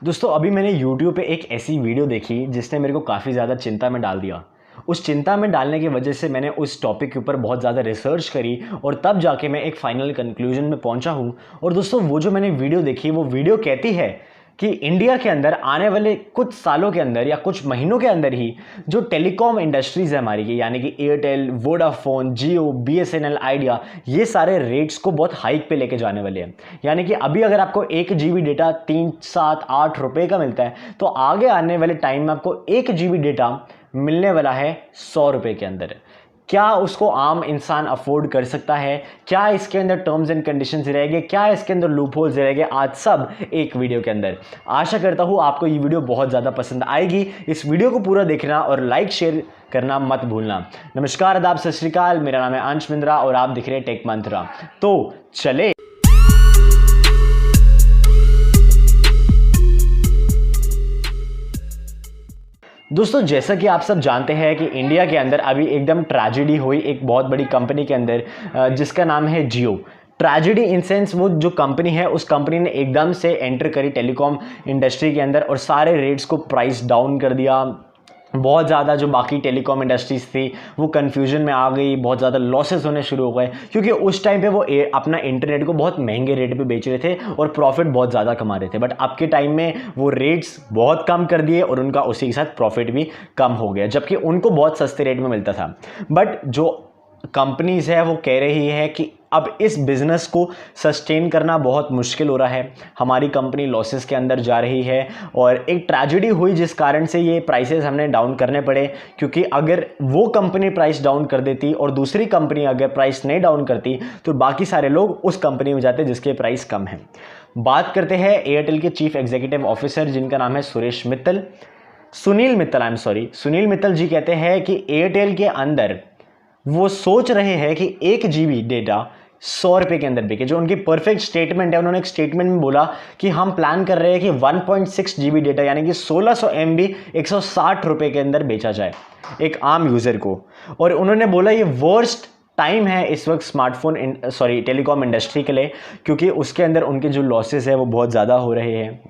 दोस्तों अभी मैंने YouTube पे एक ऐसी वीडियो देखी जिसने मेरे को काफ़ी ज़्यादा चिंता में डाल दिया। उस चिंता में डालने की वजह से मैंने उस टॉपिक के ऊपर बहुत ज़्यादा रिसर्च करी और तब जाके मैं एक फाइनल कंक्लूजन में पहुंचा हूं। और दोस्तों वो जो मैंने वीडियो देखी वो वीडियो कहती है कि इंडिया के अंदर आने वाले कुछ सालों के अंदर या कुछ महीनों के अंदर ही जो टेलीकॉम इंडस्ट्रीज़ है हमारी की, यानी कि एयरटेल, वोडाफोन, जियो, BSNL, आइडिया, ये सारे रेट्स को बहुत हाइक पे लेके जाने वाले हैं। यानी कि अभी अगर आपको 1 GB डेटा 3, 7, 8 रुपए का मिलता है तो आगे आने वाले टाइम में आपको 1 GB डेटा मिलने वाला है 100 रुपए के अंदर। क्या उसको आम इंसान अफोर्ड कर सकता है? क्या इसके अंदर टर्म्स एंड कंडीशंस रहेंगे? क्या इसके अंदर लूप होल्स रहेंगे? आज सब एक वीडियो के अंदर। आशा करता हूँ आपको ये वीडियो बहुत ज़्यादा पसंद आएगी। इस वीडियो को पूरा देखना और लाइक शेयर करना मत भूलना। नमस्कार, आदाब, सत श्री अकाल। मेरा नाम है अंश मिंद्रा और आप दिख रहे हैं टेक मंत्रा। तो चले। दोस्तों जैसा कि आप सब जानते हैं कि इंडिया के अंदर अभी एकदम ट्रेजेडी हुई एक बहुत बड़ी कंपनी के अंदर, जिसका नाम है जियो। ट्रेजेडी इन सेंस, वो जो कंपनी है उस कंपनी ने एकदम से एंटर करी टेलीकॉम इंडस्ट्री के अंदर और सारे रेट्स को प्राइस डाउन कर दिया। बहुत ज़्यादा जो बाकी टेलीकॉम इंडस्ट्रीज़ थी वो कन्फ्यूजन में आ गई, बहुत ज़्यादा लॉसेस होने शुरू हो गए क्योंकि उस टाइम पे वो अपना इंटरनेट को बहुत महंगे रेट पे बेच रहे थे और प्रॉफिट बहुत ज़्यादा कमा रहे थे। बट अब के टाइम में वो रेट्स बहुत कम कर दिए और उनका उसी के साथ प्रॉफिट भी कम हो गया, जबकि उनको बहुत सस्ते रेट में मिलता था। बट जो कंपनीज़ है वो कह रही है कि अब इस बिज़नेस को सस्टेन करना बहुत मुश्किल हो रहा है, हमारी कंपनी लॉसेस के अंदर जा रही है। और एक ट्रेजेडी हुई जिस कारण से ये प्राइसेस हमने डाउन करने पड़े, क्योंकि अगर वो कंपनी प्राइस डाउन कर देती और दूसरी कंपनी अगर प्राइस नहीं डाउन करती तो बाकी सारे लोग उस कंपनी में जाते जिसके प्राइस कम है। बात करते हैं एयरटेल के चीफ एग्जीक्यूटिव ऑफिसर जिनका नाम है सुनील मित्तल जी कहते हैं कि एयरटेल के अंदर वो सोच रहे हैं कि 1 GB डेटा 100 रुपये के अंदर बिके। जो उनकी परफेक्ट स्टेटमेंट है, उन्होंने एक स्टेटमेंट में बोला कि हम प्लान कर रहे हैं कि 1.6 GB डेटा यानी कि 1600 MB 160 रुपये के अंदर बेचा जाए एक आम यूज़र को। और उन्होंने बोला ये वर्स्ट टाइम है इस वक्त टेलीकॉम इंडस्ट्री के लिए, क्योंकि उसके अंदर उनके जो लॉसेस है वो बहुत ज़्यादा हो रहे हैं।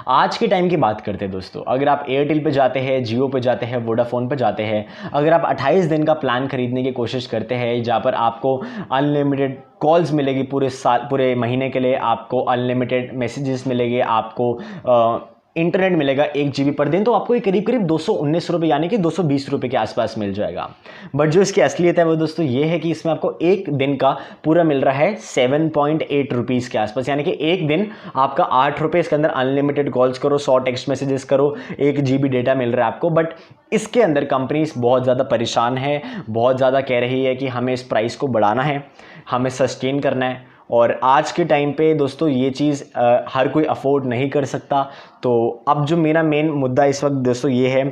आज के टाइम की बात करते हैं दोस्तों, अगर आप एयरटेल पे जाते हैं, जियो पे जाते हैं, वोडाफोन पे जाते हैं, अगर आप 28 दिन का प्लान खरीदने की कोशिश करते हैं जहाँ पर आपको अनलिमिटेड कॉल्स मिलेगी पूरे महीने के लिए, आपको अनलिमिटेड मैसेजेस मिलेंगे, आपको इंटरनेट मिलेगा 1 GB पर दिन, तो आपको ये करीब 219 रुपये यानी कि 220 रुपये के आसपास मिल जाएगा। बट जो इसकी असलियत है वो दोस्तों ये है कि इसमें आपको एक दिन का पूरा मिल रहा है 7.8 रुपीज़ के आसपास, यानी कि एक दिन आपका 8 रुपये, इसके अंदर अनलिमिटेड कॉल्स करो, 100 टेक्स्ट मैसेजेस करो, 1 GB डेटा मिल रहा है आपको। बट इसके अंदर कंपनीज बहुत ज़्यादा परेशान है, बहुत ज़्यादा कह रही है कि हमें इस प्राइस को बढ़ाना है, हमें सस्टेन करना है। और आज के टाइम पे दोस्तों ये चीज़ हर कोई अफोर्ड नहीं कर सकता। तो अब जो मेरा मेन मुद्दा इस वक्त दोस्तों ये है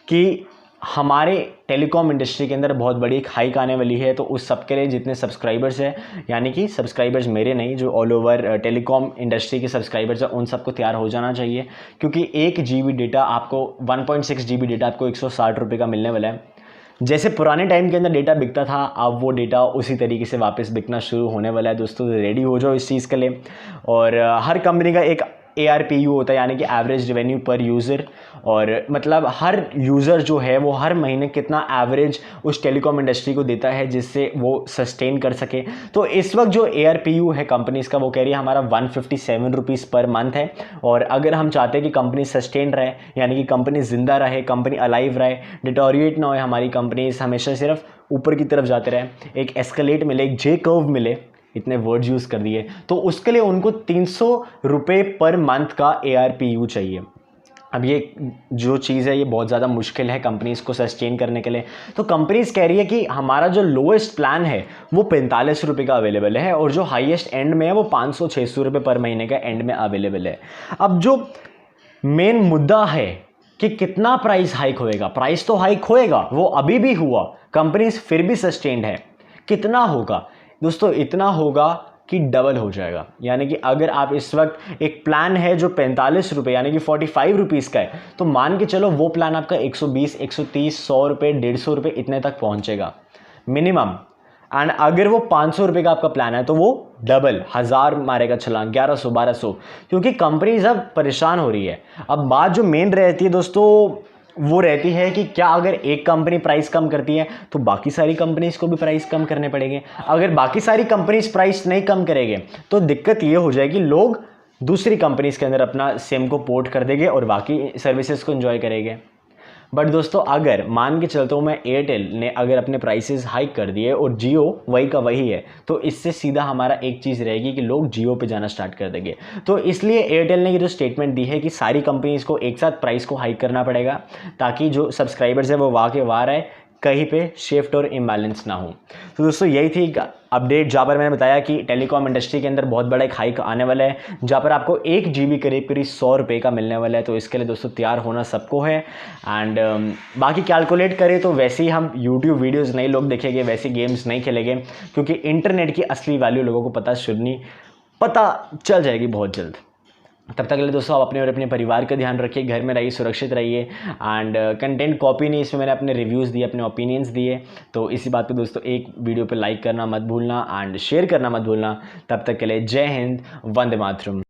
कि हमारे टेलीकॉम इंडस्ट्री के अंदर बहुत बड़ी एक हाइक आने वाली है। तो उस सब के लिए जितने सब्सक्राइबर्स हैं, यानी कि सब्सक्राइबर्स मेरे नहीं, जो ऑल ओवर टेलीकॉम इंडस्ट्री के सब्सक्राइबर्स हैं, उन सबको तैयार हो जाना चाहिए, क्योंकि 1 GB डेटा आपको 1.6 GB डेटा आपको 160 रुपये का मिलने वाला है। जैसे पुराने टाइम के अंदर डेटा बिकता था, अब वो डेटा उसी तरीके से वापस बिकना शुरू होने वाला है। दोस्तों रेडी हो जाओ इस चीज़ के लिए। और हर कंपनी का एक ARPU होता है, यानी कि एवरेज रेवेन्यू पर यूज़र, और मतलब हर यूज़र जो है वो हर महीने कितना एवरेज उस टेलीकॉम इंडस्ट्री को देता है जिससे वो सस्टेन कर सके। तो इस वक्त जो ARPU है कंपनीज़ का वो कह रही है हमारा 157 रुपीज़ पर मंथ है। और अगर हम चाहते हैं कि कंपनी सस्टेन रहे, यानी कि कंपनी ज़िंदा रहे, कंपनी अलाइव रहे, डिटोरिएट ना हो, हमारी कंपनीज हमेशा सिर्फ ऊपर की तरफ जाते रहे, एक एस्केलेट मिले, एक J कर्व मिले, इतने वर्ड्स यूज़ कर दिए, तो उसके लिए उनको 300 रुपये पर मंथ का ARPU चाहिए। अब ये जो चीज़ है ये बहुत ज़्यादा मुश्किल है कंपनीज़ को सस्टेन करने के लिए। तो कंपनीज़ कह रही है कि हमारा जो लोएस्ट प्लान है वो 45 रुपये का अवेलेबल है, और जो हाईएस्ट एंड में है वो 500-600 रुपये पर महीने का एंड में अवेलेबल है। अब जो मेन मुद्दा है कि कितना प्राइस हाइक होएगा, प्राइस तो हाइक होएगा, वो अभी भी हुआ, कंपनीज फिर भी सस्टेन्ड है। कितना होगा दोस्तों? इतना होगा कि डबल हो जाएगा। यानी कि अगर आप इस वक्त एक प्लान है जो 45 रुपये यानी कि 45 रुपीज़ का है, तो मान के चलो वो प्लान आपका 120, 130, 100 रुपये, 150 रुपये इतने तक पहुंचेगा मिनिमम। एंड अगर वो 500 रुपये का आपका प्लान है तो वो डबल 1000 मारेगा छलांग, 1100 1200, क्योंकि कंपनीज अब परेशान हो रही है। अब बात जो मेन रहती है दोस्तों वो रहती है कि क्या अगर एक कंपनी प्राइस कम करती है तो बाकी सारी कंपनीज को भी प्राइस कम करने पड़ेंगे। अगर बाकी सारी कंपनीज प्राइस नहीं कम करेंगे तो दिक्कत ये हो जाएगी, लोग दूसरी कंपनीज के अंदर अपना सिम को पोर्ट कर देंगे और बाकी सर्विसेज को एंजॉय करेंगे। बट दोस्तों अगर मान के चलता हूँ मैं, एयरटेल ने अगर अपने प्राइसेस हाइक कर दिए और जियो वही का वही है, तो इससे सीधा हमारा एक चीज़ रहेगी कि लोग जियो पे जाना स्टार्ट कर देंगे। तो इसलिए एयरटेल ने ये जो स्टेटमेंट दी है कि सारी कंपनीज़ को एक साथ प्राइस को हाइक करना पड़ेगा ताकि जो सब्सक्राइबर्स है वो वाह के वाह रहे, कहीं पे शिफ्ट और इम्बैलेंस ना हो। तो दोस्तों यही थी अपडेट जहाँ पर मैंने बताया कि टेलीकॉम इंडस्ट्री के अंदर बहुत बड़ा एक हाइक आने वाला है, जहाँ पर आपको 1 GB करीब 100 रुपये का मिलने वाला है। तो इसके लिए दोस्तों तैयार होना सबको है। एंड बाकी कैलकुलेट करें तो वैसे ही हम यूट्यूब वीडियोज़ नहीं लोग देखेंगे, वैसे गेम्स नहीं खेलेंगे, क्योंकि इंटरनेट की असली वैल्यू लोगों को पता चल जाएगी बहुत जल्द। तब तक के लिए दोस्तों आप अपने और अपने परिवार का ध्यान रखिए, घर में रहिए, सुरक्षित रहिए। एंड कंटेंट कॉपी नहीं, इसमें मैंने अपने रिव्यूज़ दिए, अपने ओपिनियंस दिए। तो इसी बात पे दोस्तों एक वीडियो पे लाइक करना मत भूलना एंड शेयर करना मत भूलना। तब तक के लिए जय हिंद, वंदे मातरम।